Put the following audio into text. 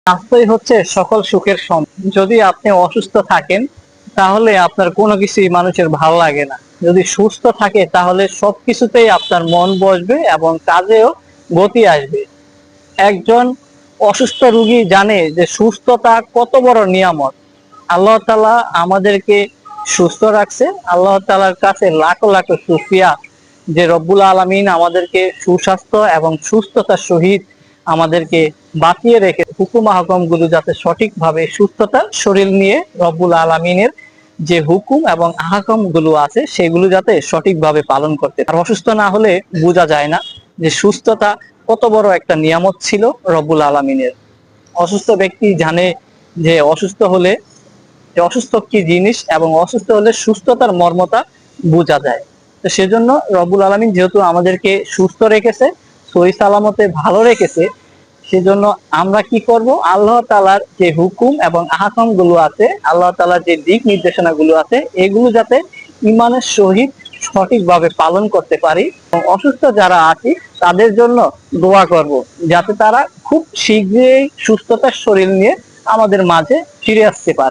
স্বাস্থ্যই হচ্ছে সকল সুখের সম্পদ। যদি আপনি অসুস্থ থাকেন তাহলে আপনার কোনো কিছুই মানুষের ভালো লাগে না। যদি সুস্থ থাকে তাহলে সবকিছুতেই আপনার মন বসবে এবং কাজেও গতি আসবে। একজন অসুস্থ রোগী জানে যে সুস্থতা কত বড় নিয়ামত। আল্লাহ তাআলা আমাদেরকে সুস্থ রাখছে। আল্লাহ তাআলার কাছে লাখো লাখো শুকরিয়া যে রব্বুল আলামিন আমাদেরকে সুস্বাস্থ্য এবং সুস্থতার সহিত আমাদেরকে বাঁচিয়ে রেখে হুকুম আহকাম গুলো যাতে সঠিকভাবে সুস্থতার শরীর নিয়ে রব্বুল আলামিনের যে হুকুম এবং আহকাম গুলো আছে সেগুলো যাতে সঠিকভাবে পালন করতে। আর অসুস্থ না হলে বোঝা যায় না যে সুস্থতা কত বড় একটা নিয়ামত ছিল রব্বুল আলামিনের। অসুস্থ ব্যক্তি জানে যে অসুস্থ হলে যে অসুস্থ কি জিনিস এবং অসুস্থ হলে সুস্থতার মর্মতা বোঝা যায়। তো সেজন্য রব্বুল আলামিন যেহেতু আমাদেরকে সুস্থ রেখেছে, সহি সালামতে ভালো রেখেছে, সেজন্য আমরা কি করব, আল্লাহ তাআলার যে হুকুম এবং আহকাম গুলো আছে, আল্লাহ তাআলার যে দিক নির্দেশনা গুলো আছে, এগুলো যাতে ইমানের সহিত সঠিকভাবে পালন করতে পারি। এবং অসুস্থ যারা আছি তাদের জন্য দোয়া করব যাতে তারা খুব শীঘ্রই সুস্থতার শরীর নিয়ে আমাদের মাঝে ফিরে আসতে পারে।